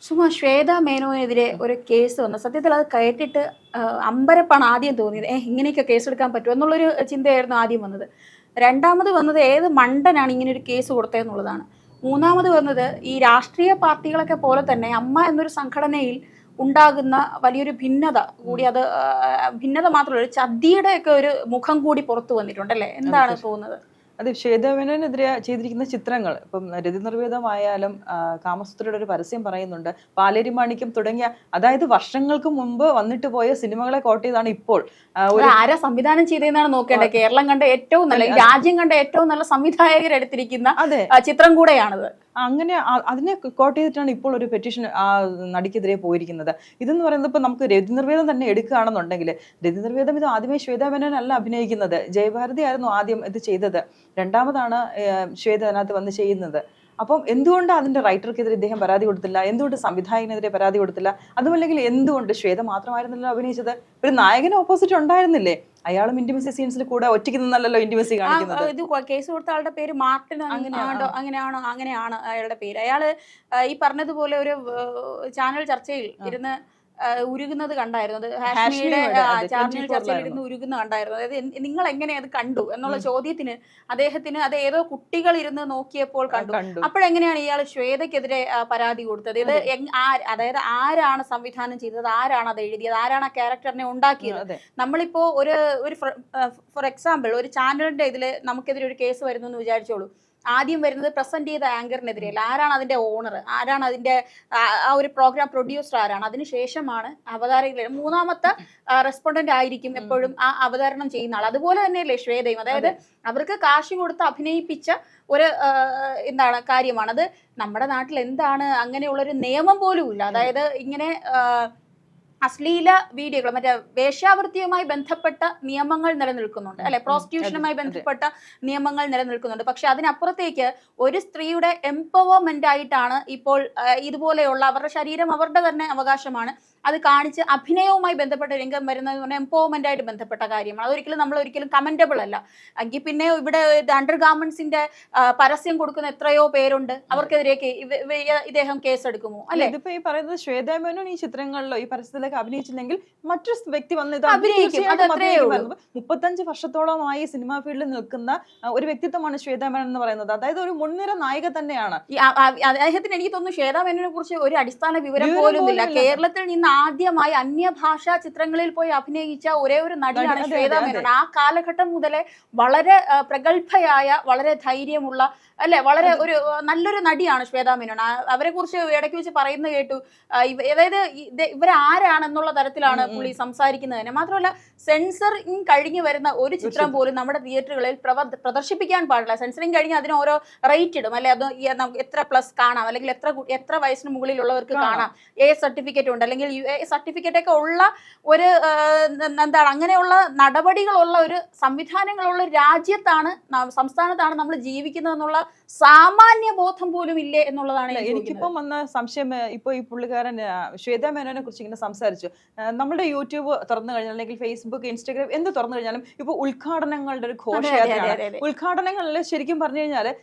സുമ, ശ്വേത മേനോനെതിരെ ഒരു കേസ് വന്നു. സത്യത്തിൽ അത് കേട്ടിട്ട് അമ്പരപ്പാണ് ആദ്യം തോന്നിയത്. ഇങ്ങനെയൊക്കെ കേസെടുക്കാൻ പറ്റുമോ എന്നുള്ളൊരു ചിന്തയായിരുന്നു ആദ്യം വന്നത്. രണ്ടാമത് വന്നത് ഏത് മണ്ടനാണ് ഇങ്ങനെ ഒരു കേസ് കൊടുത്തതെന്നുള്ളതാണ്. മൂന്നാമത് വന്നത് ഈ രാഷ്ട്രീയ പാർട്ടികളൊക്കെ പോലെ തന്നെ അമ്മ എന്നൊരു സംഘടനയിൽ ഉണ്ടാകുന്ന വലിയൊരു ഭിന്നത കൂടി, അത് ഭിന്നത മാത്രമല്ല, ഒരു ചതിയുടെ ഒക്കെ ഒരു മുഖം കൂടി പുറത്തു വന്നിട്ടുണ്ടല്ലേ? എന്താണ് തോന്നുന്നത്? അതെ, ശ്വേത മേനോനെതിരെ ചെയ്തിരിക്കുന്ന ചിത്രങ്ങൾ, ഇപ്പം രതി നിർവേദമായാലും കാമസൂത്രയുടെ ഒരു പരസ്യം പറയുന്നുണ്ട്, പാലേരി മാണിക്യം തുടങ്ങിയ, അതായത് വർഷങ്ങൾക്ക് മുമ്പ് വന്നിട്ട് പോയ സിനിമകളെ കോട്ട് ചെയ്താണ് ഇപ്പോൾ ആരാ സംവിധാനം ചെയ്തതെന്നാണ് നോക്കേണ്ടത്. കേരളം കണ്ട ഏറ്റവും നല്ല, രാജ്യം കണ്ട ഏറ്റവും നല്ല സംവിധായകരെടുത്തിരിക്കുന്ന ചിത്രം കൂടെയാണത്. അങ്ങനെ അതിനെ കോട്ട് ചെയ്തിട്ടാണ് ഇപ്പോൾ ഒരു പെറ്റീഷൻ ആ നടിക്കെതിരെ പോയിരിക്കുന്നത്. ഇതെന്ന് പറയുന്നത് ഇപ്പൊ നമുക്ക് രതി നിർവേദം തന്നെ എടുക്കുകയാണെന്നുണ്ടെങ്കിൽ, രതി നിർവേദം ഇത് ആദ്യമേ ശ്വേത മേനോൻ അല്ല അഭിനയിക്കുന്നത്, ജയഭാരതി ആയിരുന്നു ആദ്യം ഇത് ചെയ്തത്. രണ്ടാമതാണ് ശ്വേത അതിനകത്ത് വന്ന് ചെയ്യുന്നത്. അപ്പം എന്തുകൊണ്ട് അതിന്റെ റൈറ്റർക്കെതിരെ ഇദ്ദേഹം പരാതി കൊടുത്തില്ല? എന്തുകൊണ്ട് സംവിധായകനെതിരെ പരാതി കൊടുത്തില്ല? അതുമല്ലെങ്കിൽ എന്തുകൊണ്ട് ശ്വേത മാത്രമായിരുന്നല്ലോ അഭിനയിച്ചത്? ഒരു നായകന് ഓപ്പോസിറ്റ് ഉണ്ടായിരുന്നില്ലേ? അയാളും ഇന്റിമസി സീൻസിൽ കൂടെ ഒറ്റയ്ക്ക് നിന്നല്ലോ ഇന്റിമസി കാണിക്കുന്നത്. ഇത് കേസ് കൊടുത്ത ആളുടെ പേര് മാർട്ടിൻ അങ്ങനെയാണ് അയാളുടെ പേര്. അയാള് ഈ പറഞ്ഞതുപോലെ ഒരു ചാനൽ ചർച്ചയിൽ ഇരുന്ന് ഉരുകുന്നത് കണ്ടായിരുന്നു. ഹാഷ്മിയുടെ ചാനൽ ചർച്ചയിൽ ഇരുന്ന് ഉരുകുന്ന കണ്ടായിരുന്നു. അതായത് നിങ്ങൾ എങ്ങനെ അത് കണ്ടു എന്നുള്ള ചോദ്യത്തിന് അദ്ദേഹത്തിന് അത് ഏതോ കുട്ടികൾ ഇരുന്ന് നോക്കിയപ്പോൾ കണ്ടു. അപ്പോഴെങ്ങനെയാണ് ഇയാൾ ശ്വേതയ്ക്കെതിരെ പരാതി കൊടുത്തത്? ഇത് അതായത് ആരാണ് സംവിധാനം ചെയ്തത്, ആരാണ് അത് എഴുതിയത്, ആരാണ് ആ ക്യാരക്ടറിനെ ഉണ്ടാക്കിയത്? നമ്മളിപ്പോ ഒരു ഫോർ എക്സാമ്പിൾ ഒരു ചാനലിന്റെ ഇതില് നമുക്കെതിരെ ഒരു കേസ് വരുന്നു എന്ന് വിചാരിച്ചോളൂ. ആദ്യം വരുന്നത് പ്രസന്റ് ചെയ്ത ആങ്കറിനെതിരെയല്ല, ആരാണ് അതിന്റെ ഓണർ, ആരാണ് അതിന്റെ ആ ഒരു പ്രോഗ്രാം പ്രൊഡ്യൂസർ, ആരാണ്, അതിനുശേഷമാണ് അവതാരകർ. മൂന്നാമത്തെ റെസ്പോണ്ടന്റ് ആയിരിക്കും എപ്പോഴും ആ അവതരണം ചെയ്യുന്ന ആൾ. അതുപോലെ തന്നെയല്ലേ ശ്വേതയും. അതായത് അവർക്ക് കാശ് കൊടുത്ത് അഭിനയിപ്പിച്ച ഒരു കാര്യമാണ് അത്. നമ്മുടെ നാട്ടിൽ എന്താണ് അങ്ങനെയുള്ളൊരു നിയമം പോലും ഇല്ല. അതായത് ഇങ്ങനെ അശ്ലീല വീഡിയോകൾ, മറ്റേ വേശ്യാവൃത്തിയുമായി ബന്ധപ്പെട്ട നിയമങ്ങൾ നിലനിൽക്കുന്നുണ്ട് അല്ലെ, പ്രോസ്റ്റിറ്റ്യൂഷനുമായി ബന്ധപ്പെട്ട നിയമങ്ങൾ നിലനിൽക്കുന്നുണ്ട്. പക്ഷെ അതിനപ്പുറത്തേക്ക് ഒരു സ്ത്രീയുടെ എംപവർമെന്റ് ആയിട്ടാണ് ഇപ്പോൾ ഇതുപോലെയുള്ള, അവരുടെ ശരീരം അവരുടെ തന്നെ അവകാശമാണ്, അത് കാണിച്ച് അഭിനയവുമായി ബന്ധപ്പെട്ട രംഗം വരുന്നത് പറഞ്ഞാൽ എംപവർമെന്റ് ആയിട്ട് ബന്ധപ്പെട്ട കാര്യമാണ്. അതൊരിക്കലും നമ്മൾ ഒരിക്കലും കമന്റബിൾ അല്ല. എങ്കിൽ പിന്നെ ഇവിടെ അണ്ടർ ഗാർമെന്റ്സിന്റെ പരസ്യം കൊടുക്കുന്ന എത്രയോ പേരുണ്ട്, അവർക്കെതിരെയൊക്കെ ഇദ്ദേഹം കേസെടുക്കുമോ? അല്ലെ, ഇതിപ്പോ ഈ പറയുന്നത് ശ്വേത മേനോൻ ഈ ചിത്രങ്ങളിലോ ഈ പരസ്യത്തിലൊക്കെ അഭിനയിച്ചില്ലെങ്കിൽ മറ്റൊരു വ്യക്തി വന്ന് ഇത് അഭിനയിക്കും. 35 വർഷത്തോളമായി സിനിമാ ഫീൽഡിൽ നിൽക്കുന്ന ഒരു വ്യക്തിത്വമാണ് ശ്വേത മേനോൻ എന്ന് പറയുന്നത്. അതായത് ഒരു മുൻനിര നായിക തന്നെയാണ്. അദ്ദേഹത്തിന് എനിക്ക് തോന്നുന്നു ശ്വേത മേനോനെ കുറിച്ച് ഒരു അടിസ്ഥാന വിവരം പോലും ഇല്ല. കേരളത്തിൽ നിന്ന് ആദ്യമായി അന്യഭാഷാ ചിത്രങ്ങളിൽ പോയി അഭിനയിച്ച ഒരേ ഒരു നടിയാണ് ശ്വേത മേനോൻ. ആ കാലഘട്ടം മുതലേ വളരെ പ്രഗത്ഭയായ, വളരെ ധൈര്യമുള്ള, അല്ലെ, വളരെ ഒരു നല്ലൊരു നടിയാണ് ശ്വേത മേനോൻ. അവരെ കുറിച്ച് ഇടയ്ക്ക് വെച്ച് പറയുന്നത് കേട്ടു, അതായത് ഇവരാരാണെന്നുള്ള തരത്തിലാണ് പുള്ളി സംസാരിക്കുന്നത് തന്നെ. മാത്രമല്ല സെൻസറിങ് കഴിഞ്ഞ് വരുന്ന ഒരു ചിത്രം പോലും നമ്മുടെ തിയേറ്ററുകളിൽ പ്രദർശിപ്പിക്കാൻ പാടില്ല. സെൻസറിങ് കഴിഞ്ഞ് അതിന് ഓരോ റേറ്റ് ഇടും, അല്ലെ, അത് എത്ര പ്ലസ് കാണാം, അല്ലെങ്കിൽ എത്ര വയസ്സിന് മുകളിലുള്ളവർക്ക് കാണാം, സർട്ടിഫിക്കറ്റ് ഉണ്ട്, അല്ലെങ്കിൽ സർട്ടിഫിക്കറ്റ് ഒക്കെ ഉള്ള ഒരു അങ്ങനെയുള്ള നടപടികളുള്ള ഒരു സംവിധാനങ്ങളുള്ള രാജ്യത്താണ്, സംസ്ഥാനത്താണ് നമ്മൾ ജീവിക്കുന്നത് എന്നുള്ള സാമാന്യ ബോധം പോലും ഇല്ലേ എന്നുള്ളതാണ് എനിക്കിപ്പം വന്ന സംശയം. ഇപ്പൊ ഈ പുള്ളിക്കാരൻ ശ്വേത മേനോനെ കുറിച്ച് ഇങ്ങനെ സംസാരിച്ചു. നമ്മുടെ യൂട്യൂബ് തുറന്നു കഴിഞ്ഞാൽ, അല്ലെങ്കിൽ ഫേസ്ബുക്ക്, ഇൻസ്റ്റാഗ്രാം എന്ത് തുറന്നു കഴിഞ്ഞാലും ഇപ്പൊ ഉദ്ഘാടനങ്ങളുടെ ഒരു ഘോഷയാത്രയാണ്. ഉദ്ഘാടനങ്ങളിൽ ശരിക്കും പറഞ്ഞു കഴിഞ്ഞാല്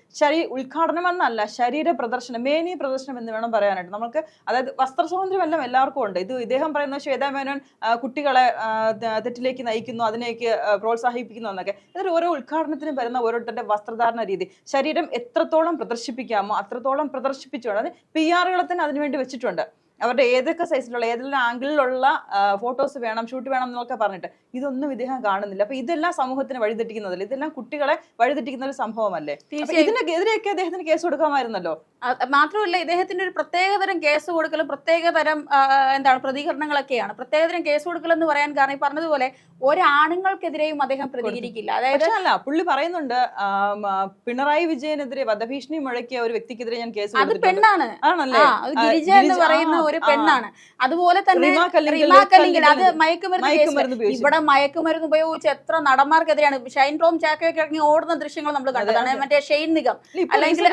ഉദ്ഘാടനം എന്നല്ല, ശരീര പ്രദർശനം, മേനി പ്രദർശനം എന്ന് വേണം പറയാനായിട്ട്. നമുക്ക് അതായത് വസ്ത്രസ്വാതന്ത്ര്യം എല്ലാം എല്ലാവർക്കും ഉണ്ട്. ഇത് ഇദ്ദേഹം പറയുന്ന ശ്വേത മേനോൻ കുട്ടികളെ തെറ്റിലേക്ക് നയിക്കുന്നു, അതിനേക്ക് പ്രോത്സാഹിപ്പിക്കുന്നു എന്നൊക്കെ. എന്നിട്ട് ഓരോ ഉദ്ഘാടനത്തിനും വരുന്ന ഓരോരുത്തരുടെ വസ്ത്രധാരണ രീതി, ശരീരം എത്രത്തോളം പ്രദർശിപ്പിക്കാമോ അത്രത്തോളം പ്രദർശിപ്പിച്ചുകൊണ്ട് അത് PR-കളെ തന്നെ അതിനുവേണ്ടി വെച്ചിട്ടുണ്ട്. അവരുടെ ഏതൊക്കെ സൈസിലുള്ള, ഏതെല്ലാം ആംഗിളിലുള്ള ഫോട്ടോസ് വേണം, ഷൂട്ട് വേണം എന്നൊക്കെ പറഞ്ഞിട്ട് ഇതൊന്നും ഇദ്ദേഹം കാണുന്നില്ല. അപ്പൊ ഇതെല്ലാം സമൂഹത്തിന് വഴിതെറ്റിക്കുന്നതല്ലേ, ഇതെല്ലാം കുട്ടികളെ വഴിതെറ്റിക്കുന്ന ഒരു സംഭവമല്ലേ? ഇതിനെതിരെയൊക്കെ അദ്ദേഹത്തിന് കേസ് കൊടുക്കാമായിരുന്നല്ലോ. മാത്രമല്ല ഇദ്ദേഹത്തിന്റെ ഒരു പ്രത്യേകതരം കേസ് കൊടുക്കലും പ്രത്യേകതരം പ്രതികരണങ്ങളൊക്കെയാണ്. പ്രത്യേകതരം കേസ് കൊടുക്കൽ എന്ന് പറയാൻ കാരണം ഈ പറഞ്ഞതുപോലെ ഒരാണുങ്ങൾക്കെതിരെയും അദ്ദേഹം പ്രതികരിക്കില്ല. അതായത് അല്ല, പുള്ളി പറയുന്നുണ്ട് പിണറായി വിജയനെതിരെ വധഭീഷണി മുഴക്കിയ ഒരു വ്യക്തിക്കെതിരെ ഞാൻ കേസ് അത് പെണ്ണാണ്, ഗിരിജ എന്ന് പറയുന്ന ഒരു പെണ്ണാണ്. അതുപോലെ തന്നെ അത് മയക്കുമരുന്ന് കേസ്. ഇവിടെ മയക്കുമരുന്ന് ഉപയോഗിച്ച് എത്ര നടന്മാർക്കെതിരെയാണ്. ഷൈൻ ടോം ചാക്കോയൊക്കെ ഇറങ്ങി ഓടുന്ന ദൃശ്യങ്ങൾ നമ്മൾ കണ്ടതാണ്. മറ്റേ ഷെയ്ൻ നിഗം, അല്ലെങ്കിൽ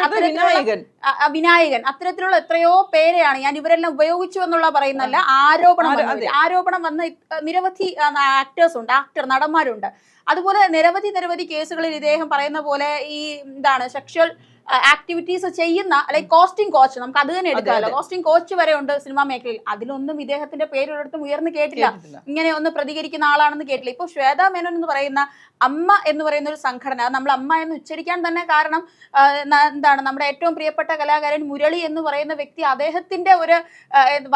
വിനായകൻ, അത്തരത്തിലുള്ള എത്രയോ പേരെയാണ് ഞാൻ ഇവരെല്ലാം ഉപയോഗിച്ചു എന്നുള്ള പറയുന്നല്ല, ആരോപണം വന്ന നിരവധി നടന്മാരുണ്ട്. അതുപോലെ നിരവധി കേസുകളിൽ ഇദ്ദേഹം പറയുന്ന പോലെ ഈ സെക്ഷൽ ആക്ടിവിറ്റീസ് ചെയ്യുന്ന അല്ലെങ്കിൽ കോസ്റ്റിംഗ് കോച്ച്, നമുക്ക് അത് തന്നെ എടുക്കാമല്ലോ, കോസ്റ്റിംഗ് കോച്ച് വരെ ഉണ്ട് സിനിമാ മേഖലയിൽ. അതിലൊന്നും ഇദ്ദേഹത്തിന്റെ പേരൊരിടത്തും ഉയർന്നു കേട്ടില്ല, ഇങ്ങനെ ഒന്ന് പ്രതികരിക്കുന്ന ആളാണെന്ന് കേട്ടില്ല. ഇപ്പൊ ശ്വേതാ മേനോൻ എന്ന് പറയുന്ന അമ്മ എന്ന് പറയുന്ന ഒരു സംഘടന, നമ്മൾ അമ്മ എന്ന് ഉച്ചരിക്കാൻ തന്നെ കാരണം എന്താണ്, നമ്മുടെ ഏറ്റവും പ്രിയപ്പെട്ട കലാകാരൻ മുരളി എന്ന് പറയുന്ന വ്യക്തി അദ്ദേഹത്തിന്റെ ഒരു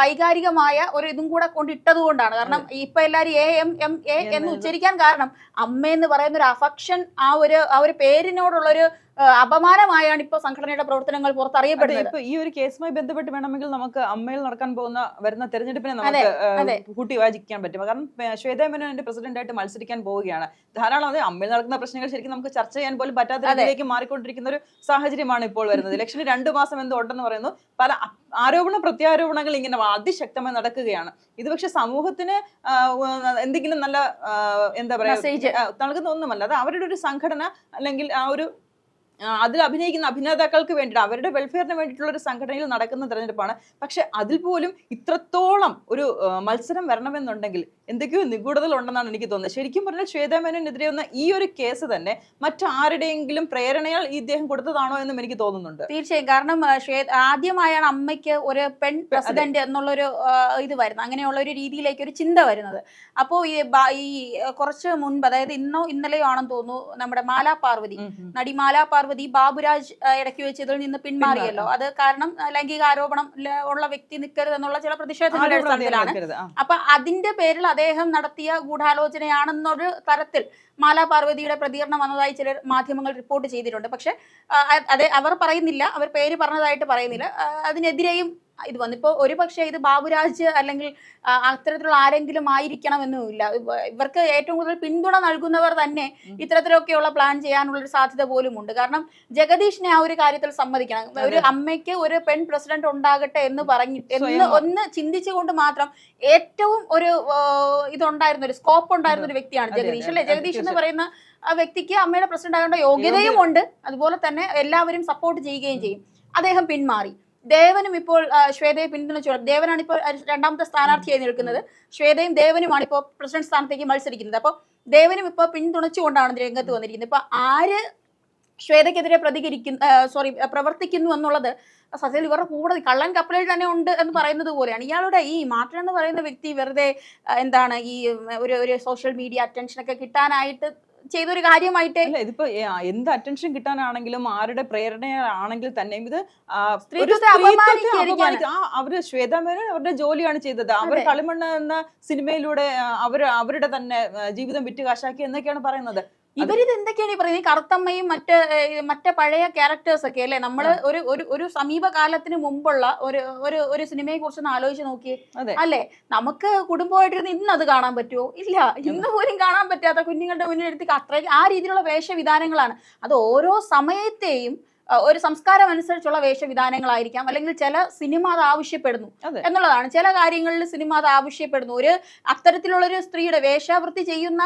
വൈകാരികമായ ഒരു ഇതും കൂടെ കൊണ്ടിട്ടത് കൊണ്ടാണ്. കാരണം ഇപ്പൊ എല്ലാരും AMMA എന്ന് ഉച്ചരിക്കാൻ കാരണം അമ്മ എന്ന് പറയുന്ന ഒരു അഫക്ഷൻ, ആ ഒരു പേരിനോടുള്ളൊരു അപമാനമായാണ് ഇപ്പൊ സംഘടനയുടെ പ്രവർത്തനങ്ങൾ പുറത്തറിയപ്പെടുന്നത്. ഇപ്പൊ ഈ ഒരു കേസുമായി ബന്ധപ്പെട്ട് വേണമെങ്കിൽ നമുക്ക് അമ്മയിൽ നടക്കാൻ വരുന്ന തെരഞ്ഞെടുപ്പിനെ നമുക്ക് കൂട്ടി വായിക്കാൻ പറ്റും. കാരണം ശ്വേതാ മേനോൻ പ്രസിഡന്റ് ആയിട്ട് മത്സരിക്കാൻ പോവുകയാണ്. ധാരാളം അമ്മയിൽ നടക്കുന്ന പ്രശ്നങ്ങൾ ശരിക്കും നമുക്ക് ചർച്ച ചെയ്യാൻ പോലും പറ്റാത്ത രീതിയിലേക്ക് മാറിക്കൊണ്ടിരിക്കുന്ന ഒരു സാഹചര്യമാണ് ഇപ്പോൾ വരുന്നത്. ഇലക്ഷന് 2 മാസം എന്തോ ഉണ്ടെന്ന് പറയുന്നു. പല പ്രത്യാരോപണങ്ങൾ ഇങ്ങനെ അതിശക്തമായി നടക്കുകയാണ്. ഇത് പക്ഷെ സമൂഹത്തിന് എന്തെങ്കിലും നല്ല എന്താ പറയാ നൽകുന്ന ഒന്നുമല്ല. അത് അവരുടെ ഒരു സംഘടന അല്ലെങ്കിൽ ആ ഒരു അതിൽ അഭിനയിക്കുന്ന അഭിനേതാക്കൾക്ക് വേണ്ടിയിട്ട് അവരുടെ വെൽഫെയറിന് വേണ്ടിയിട്ടുള്ള ഒരു സംഘടനയിൽ നടക്കുന്ന തെരഞ്ഞെടുപ്പാണ്. പക്ഷെ അതിൽ പോലും ഇത്രത്തോളം ഒരു മത്സരം വരണമെന്നുണ്ടെങ്കിൽ എന്തൊക്കെയോ നിഗൂഢതകൾ ഉണ്ടെന്നാണ് എനിക്ക് തോന്നുന്നത്. ശരിക്കും പറഞ്ഞാൽ ശ്വേതാ മേനോനെതിരെ വന്ന ഈ ഒരു കേസ് തന്നെ മറ്റാരുടെയെങ്കിലും പ്രേരണയാൽ ഇദ്ദേഹം കൊടുത്തതാണോ എന്നും എനിക്ക് തോന്നുന്നുണ്ട്. തീർച്ചയായും. കാരണം ആദ്യമായാണ് അമ്മയ്ക്ക് ഒരു പെൺ പ്രസിഡന്റ് എന്നുള്ളൊരു ഇത് വരുന്നത്, അങ്ങനെയുള്ള ഒരു രീതിയിലേക്ക് ഒരു ചിന്ത വരുന്നത്. അപ്പോൾ ഈ കുറച്ച് മുൻപ്, അതായത് ഇന്നലെയോ ആണെന്ന് തോന്നുന്നു, നമ്മുടെ മാലാപാർവതി, നടി മാലാപാർവതി ബാബുരാജ് ഇടയ്ക്ക് വെച്ച് ഇതിൽ നിന്ന് പിന്മാറിയല്ലോ. അത് കാരണം ലൈംഗിക ആരോപണം ഉള്ള വ്യക്തി നിൽക്കരുത് എന്നുള്ള ചില പ്രതിഷേധങ്ങളുടെ അടിസ്ഥാനത്തിലാണ്. അപ്പൊ അതിന്റെ പേരിൽ അദ്ദേഹം നടത്തിയ ഗൂഢാലോചനയാണെന്നൊരു തരത്തിൽ മാലാപാർവതിയുടെ പ്രതികരണം വന്നതായി ചില മാധ്യമങ്ങൾ റിപ്പോർട്ട് ചെയ്തിട്ടുണ്ട്. പക്ഷെ അവർ പറയുന്നില്ല, അവർ പേര് പറഞ്ഞതായിട്ട് പറയുന്നില്ല. അതിനെതിരെയും ഇത് വന്നിപ്പോ ഒരു പക്ഷേ ഇത് ബാബുരാജ് അല്ലെങ്കിൽ അത്തരത്തിലുള്ള ആരെങ്കിലും ആയിരിക്കണമെന്നുമില്ല. ഇവർക്ക് ഏറ്റവും കൂടുതൽ പിന്തുണ നൽകുന്നവർ തന്നെ ഇത്തരത്തിലൊക്കെയുള്ള പ്ലാൻ ചെയ്യാനുള്ളൊരു സാധ്യത പോലും ഉണ്ട്. കാരണം ജഗദീഷിനെ ആ ഒരു കാര്യത്തിൽ സമ്മതിക്കണം. ഒരു അമ്മയ്ക്ക് ഒരു പെൺ പ്രസിഡന്റ് ഉണ്ടാകട്ടെ എന്ന് ഒന്ന് ചിന്തിച്ചുകൊണ്ട് മാത്രം ഏറ്റവും ഒരു ഇതുണ്ടായിരുന്ന ഒരു സ്കോപ്പ് ഉണ്ടായിരുന്ന ഒരു വ്യക്തിയാണ് ജഗദീഷ്, അല്ലെ? ജഗദീഷ് എന്ന് പറയുന്ന ആ വ്യക്തിക്ക് അമ്മയുടെ പ്രസിഡന്റ് ആകേണ്ട യോഗ്യതയും ഉണ്ട്, അതുപോലെ തന്നെ എല്ലാവരും സപ്പോർട്ട് ചെയ്യുകയും ചെയ്യും. അദ്ദേഹം പിന്മാറി. ദേവനും ഇപ്പോൾ ശ്വേതയെ പിന്തുണച്ചു. ദേവനാണ് ഇപ്പോൾ 2ാമത്തെ സ്ഥാനാർത്ഥിയായി നിൽക്കുന്നത്. ശ്വേതയും ദേവനുമാണ് ഇപ്പോൾ പ്രസിഡന്റ് സ്ഥാനത്തേക്ക് മത്സരിക്കുന്നത്. അപ്പോൾ ദേവനും ഇപ്പോൾ പിന്തുണച്ചുകൊണ്ടാണ് രംഗത്ത് വന്നിരിക്കുന്നത്. ഇപ്പൊ ആര് ശ്വേതയ്ക്കെതിരെ പ്രവർത്തിക്കുന്നു എന്നുള്ളത് സത്യത്തിൽ ഇവരുടെ കൂടെ കള്ളൻ കപ്പലിൽ തന്നെ ഉണ്ട് എന്ന് പറയുന്നത് പോലെയാണ്. ഇയാളുടെ ഈ മാർട്ടിൻ എന്ന് പറയുന്ന വ്യക്തി വെറുതെ എന്താണ് ഈ ഒരു സോഷ്യൽ മീഡിയ അറ്റൻഷൻ ഒക്കെ കിട്ടാനായിട്ട് ചെയ്തൊരു കാര്യമായിട്ട്, ഇതിപ്പോ എന്ത് അറ്റൻഷൻ കിട്ടാനാണെങ്കിലും ആരുടെ പ്രേരണയാണെങ്കിൽ തന്നെയും ഇത് അവര് ശ്വേതാ മേനോൻ അവരുടെ ജോലിയാണ് ചെയ്തത്. അവർ കളിമണ്ണ് എന്ന സിനിമയിലൂടെ അവരുടെ തന്നെ ജീവിതം വിറ്റ് കാശാക്കി എന്നൊക്കെയാണ് പറയുന്നത്. ഇവരിത് എന്തൊക്കെയാണ് ഈ പറയുന്നത്? കറുത്തമ്മയും മറ്റേ പഴയ ക്യാരക്ടേഴ്സ് ഒക്കെ അല്ലെ? നമ്മള് ഒരു സമീപകാലത്തിന് മുമ്പുള്ള ഒരു സിനിമയെ കുറിച്ചൊന്ന് ആലോചിച്ച് നോക്കിയേ, അല്ലെ? നമുക്ക് കുടുംബമായിട്ടിരുന്ന് ഇന്ന് അത് കാണാൻ പറ്റുമോ? ഇല്ല. ഇന്ന് പോലും കാണാൻ പറ്റാത്ത കുഞ്ഞുങ്ങളുടെ മുന്നിലെടുത്ത് അത്രയ്ക്ക് ആ രീതിയിലുള്ള വേഷവിധാനങ്ങളാണ്. അത് ഓരോ സമയത്തെയും ഒരു സംസ്കാരം അനുസരിച്ചുള്ള വേഷവിധാനങ്ങളായിരിക്കാം, അല്ലെങ്കിൽ ചില സിനിമ അത് ആവശ്യപ്പെടുന്നു എന്നുള്ളതാണ്. ചില കാര്യങ്ങളിൽ സിനിമ അത് ആവശ്യപ്പെടുന്നു. ഒരു അത്തരത്തിലുള്ളൊരു സ്ത്രീയുടെ വേഷാവൃത്തി ചെയ്യുന്ന,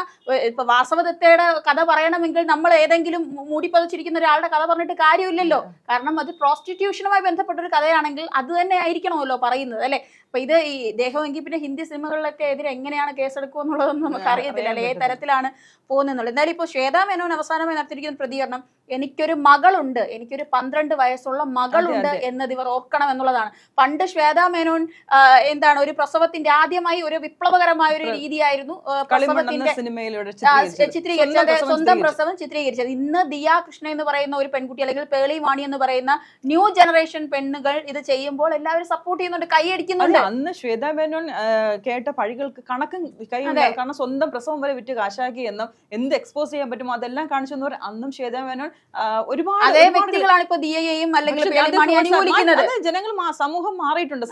ഇപ്പൊ വാസവദത്തയുടെ കഥ പറയണമെങ്കിൽ നമ്മൾ ഏതെങ്കിലും മൂടിപ്പതിച്ചിരിക്കുന്ന ഒരാളുടെ കഥ പറഞ്ഞിട്ട് കാര്യമില്ലല്ലോ. കാരണം അത് പ്രോസ്റ്റിറ്റ്യൂഷനുമായി ബന്ധപ്പെട്ട ഒരു കഥയാണെങ്കിൽ അത് തന്നെ ആയിരിക്കണമല്ലോ പറയുന്നത്, അല്ലെ? അപ്പൊ ഇത് ഈ ദേഹമെങ്കിൽ പിന്നെ ഹിന്ദി സിനിമകളിലൊക്കെ എതിരെ എങ്ങനെയാണ് കേസെടുക്കുക എന്നുള്ളതൊന്നും നമുക്ക് അറിയത്തില്ല, അല്ലെ? ഏത് തരത്തിലാണ് പോകുന്നത്. എന്തായാലും ഇപ്പോൾ ശ്വേതാ മേനോൻ അവസാനമായി നടത്തിയിരിക്കുന്ന പ്രതികരണം, എനിക്കൊരു മകളുണ്ട്, എനിക്കൊരു 12 വയസ്സുള്ള മകളുണ്ട് എന്നത് ഇവർ ഓർക്കണം എന്നുള്ളതാണ്. പണ്ട് ശ്വേതാ മേനോൻ എന്താണ് ഒരു പ്രസവത്തിന്റെ ആദ്യമായി ഒരു വിപ്ലവകരമായ ഒരു രീതിയായിരുന്നു പ്രസവത്തിന്റെ ചിത്രീകരിച്ചത്, സ്വന്തം പ്രസവം ചിത്രീകരിച്ചത്. ഇന്ന് ദിയ കൃഷ്ണ എന്ന് പറയുന്ന ഒരു പെൺകുട്ടി, അല്ലെങ്കിൽ പേളി വാണി എന്ന് പറയുന്ന ന്യൂ ജനറേഷൻ പെണ്ണുകൾ ഇത് ചെയ്യുമ്പോൾ എല്ലാവരും സപ്പോർട്ട് ചെയ്യുന്നുണ്ട്, കൈയടിക്കുന്നുണ്ട്. അന്ന് ശ്വേതാ മേനോൻ കേട്ട പഴികൾക്ക് കണക്കും കൈയുണ്ട്. കാരണം സ്വന്തം പ്രസവം വരെ വിറ്റ് കാശാക്കി എന്നും എന്ത് എക്സ്പോസ് ചെയ്യാൻ പറ്റുമോ അതെല്ലാം കാണിച്ചു തന്നവർ അന്നും ശ്വേതാ മേനോൻ ഒരുപാട് അതേ വ്യക്തികളാണ് ഇപ്പൊ ദിയയെയും അല്ലെങ്കിൽ ജനങ്ങൾ സമൂഹം മാറിയിട്ടുണ്ട്,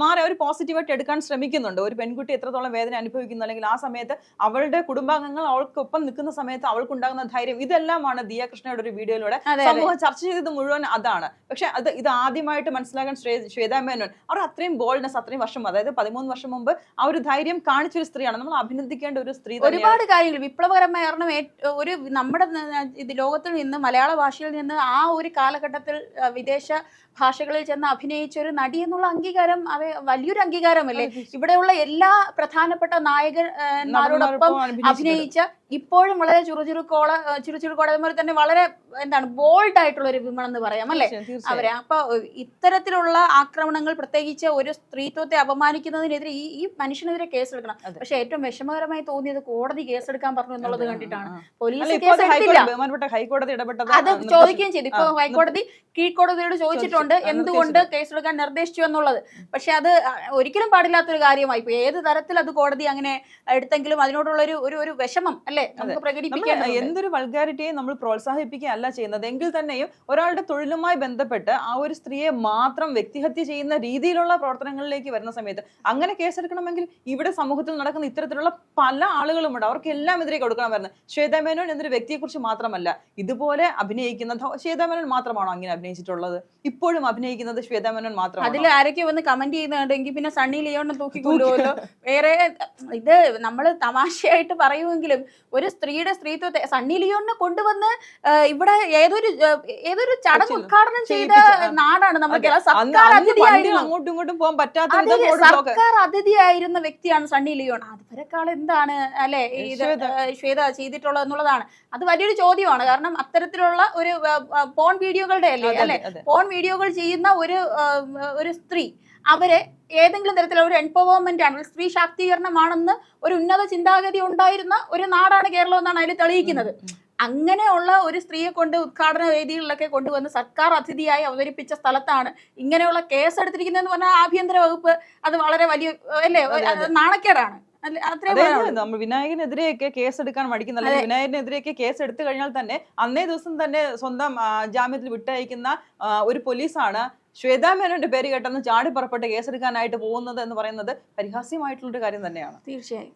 മാറി അവർ പോസിറ്റീവായിട്ട് എടുക്കാൻ ശ്രമിക്കുന്നുണ്ട്. ഒരു പെൺകുട്ടി എത്രത്തോളം വേദന അനുഭവിക്കുന്നു, അല്ലെങ്കിൽ ആ സമയത്ത് അവളുടെ കുടുംബാംഗങ്ങൾ അവൾക്കൊപ്പം നിൽക്കുന്ന സമയത്ത് അവൾക്കുണ്ടാകുന്ന ധൈര്യം, ഇതെല്ലാമാണ് ദിയ കൃഷ്ണയുടെ ഒരു വീഡിയോയിലൂടെ സമൂഹം ചർച്ച ചെയ്തത് മുഴുവൻ അതാണ്. പക്ഷെ ഇത് ആദ്യമായിട്ട് മനസ്സിലാക്കാൻ ശ്വേതാ മേനോൻ അവർ അത്രയും അത്രയും ബോൾഡ്നെസ്, അത്രയും വർഷം, അതായത് 13 വർഷം മുമ്പ് ആ ഒരു ധൈര്യം കാണിച്ചൊരു സ്ത്രീയാണ്. നമ്മൾ അഭിനന്ദിക്കേണ്ട ഒരു സ്ത്രീ. ഒരുപാട് കാര്യങ്ങൾ വിപ്ലവകരമായ, കാരണം ഒരു നമ്മുടെ ഇത് ലോകത്തിൽ നിന്ന്, മലയാള ഭാഷയിൽ നിന്ന് ആ ഒരു കാലഘട്ടത്തിൽ വിദേശ ഭാഷകളിൽ ചെന്ന് അഭിനയിച്ച ഒരു നടി എന്നുള്ള അംഗീകാരം വലിയൊരു അംഗീകാരമല്ലേ. ഇവിടെയുള്ള എല്ലാ പ്രധാനപ്പെട്ട നായകന്മാരോടൊപ്പം അഭിനയിച്ച, ഇപ്പോഴും വളരെ ചുറുചുറുക്കോടെ അതുപോലെ തന്നെ വളരെ എന്താണ് ബോൾഡ് ആയിട്ടുള്ള ഒരു വിമൺ എന്ന് പറയാം അല്ലെ അവരെ. അപ്പൊ ഇത്തരത്തിലുള്ള ആക്രമണങ്ങൾ, പ്രത്യേകിച്ച് ഒരു സ്ത്രീത്വത്തെ അപമാനിക്കുന്നതിനെതിരെ ഈ മനുഷ്യനെതിരെ കേസെടുക്കണം. പക്ഷെ ഏറ്റവും വിഷമകരമായി തോന്നിയത് കോടതി കേസെടുക്കാൻ പറഞ്ഞു എന്നുള്ളത് കണ്ടിട്ടാണ്. പോലീസ് ഹൈക്കോടതി ഇടപെട്ടത് അത് ചോദിക്കുകയും ചെയ്തു. ഇപ്പൊ ഹൈക്കോടതി കീഴ്ക്കോടതിയോട് ചോദിച്ചിട്ടുണ്ട് എന്തുകൊണ്ട് കേസെടുക്കാൻ നിർദ്ദേശിച്ചു എന്നുള്ളത്. പക്ഷെ അത് ഒരിക്കലും പാടില്ലാത്തൊരു കാര്യമായി. ഇപ്പൊ ഏത് തരത്തിൽ അത് കോടതി അങ്ങനെ എടുത്തെങ്കിലും അതിനോടുള്ള ഒരു വിഷമം അല്ലെ നമുക്ക് പ്രകടിപ്പിക്കാൻ. എന്തൊരു വൾഗാരിറ്റിയെ നമ്മൾ പ്രോത്സാഹിപ്പിക്കുകയല്ല ചെയ്യുന്നത് എങ്കിൽ തന്നെയും ഒരാളുടെ തൊഴിലുമായി ബന്ധപ്പെട്ട് ആ ഒരു സ്ത്രീയെ മാത്രം വ്യക്തിഹത്യ ചെയ്യുന്ന രീതിയിലുള്ള പ്രവർത്തനങ്ങളിലേക്ക് വരുന്ന സമയത്ത് അങ്ങനെ കേസെടുക്കണമെങ്കിൽ ഇവിടെ സമൂഹത്തിൽ നടക്കുന്ന ഇത്തരത്തിലുള്ള പല ആളുകളുമുണ്ട്. അവർക്ക് എല്ലാം എതിരെ കൊടുക്കണം വരുന്നത്. ശ്വേതാ മേനോൻ എന്നൊരു വ്യക്തിയെ കുറിച്ച് മാത്രമല്ല, ഇതുപോലെ അഭിനയിക്കുന്ന ശ്വേതാ മേനോൻ മാത്രമാണോ അങ്ങനെ അഭിനയിച്ചിട്ടുള്ളത്? ഇപ്പോഴും അഭിനയിക്കുന്നത് ശ്വേതാ മേനോൻ മാത്രമാണ്. അതിൽ ആരൊക്കെ വന്ന് കമന്റ് ചെയ്യുന്നുണ്ടെങ്കിൽ പിന്നെ സണ്ണി ലിയോണിനെ തൂക്കിക്കൊണ്ടുപോലോ. വേറെ ഇത് നമ്മൾ തമാശയായിട്ട് പറയുമെങ്കിലും ഒരു സ്ത്രീയുടെ സ്ത്രീത്വത്തെ സണ്ണി ലിയോണിനെ കൊണ്ടുവന്ന് ഇവിടെ ഏതൊരു ചടങ്ങ് ഉദ്ഘാടനം ചെയ്ത നാടാണ് നമുക്ക്. സർക്കാർ അതിഥിയായിരുന്നു, അങ്ങോട്ടും ഇങ്ങോട്ടും പോകാൻ പറ്റാത്ത സർക്കാർ അതിഥിയായിരുന്ന വ്യക്തിയാണ് സണ്ണി ലിയോൺ. അതുവരെക്കാൾ എന്താണ് അല്ലെ ഇത് ശ്വേത ചെയ്തിട്ടുള്ളത് എന്നുള്ളതാണ്. അത് വലിയൊരു ചോദ്യമാണ്. കാരണം അത്തരത്തിലുള്ള ഒരു പോൺ വീഡിയോകളുടെ അല്ലെ പോൺ വീഡിയോകൾ ചെയ്യുന്ന ഒരു സ്ത്രീ, അവരെ ഏതെങ്കിലും തരത്തിലുള്ള ഒരു എംപവർമെന്റ് ആണ്, സ്ത്രീ ശാക്തീകരണമാണെന്ന് ഒരു ഉന്നത ചിന്താഗതി ഉണ്ടായിരുന്ന ഒരു നാടാണ് കേരളം എന്നാണ് അതിൽ തെളിയിക്കുന്നത്. അങ്ങനെയുള്ള ഒരു സ്ത്രീയെ കൊണ്ട് ഉദ്ഘാടന വേദികളിലൊക്കെ കൊണ്ടുവന്ന് സർക്കാർ അതിഥിയായി അവതരിപ്പിച്ച സ്ഥലത്താണ് ഇങ്ങനെയുള്ള കേസ് എടുത്തിരിക്കുന്നതെന്ന് പറഞ്ഞാൽ ആഭ്യന്തര വകുപ്പ് അത് വളരെ വലിയ അല്ലേ നാണക്കേടാണ്. നമ്മൾ വിനായകനെതിരെയൊക്കെ കേസ് എടുക്കാൻ മടിക്കുന്നില്ല. വിനായകനെതിരെയൊക്കെ കേസ് എടുത്തു കഴിഞ്ഞാൽ തന്നെ അന്നേ ദിവസം തന്നെ സ്വന്തം ജാമ്യത്തിൽ വിട്ടയക്കുന്ന ഒരു പോലീസാണ് ശ്വേതാ മേനോന്റെ പേര് കേട്ടെന്ന് ചാടി പുറപ്പെട്ട് കേസെടുക്കാനായിട്ട് പോകുന്നത് എന്ന് പറയുന്നത് പരിഹാസ്യമായിട്ടുള്ളൊരു കാര്യം തന്നെയാണ്. തീർച്ചയായും.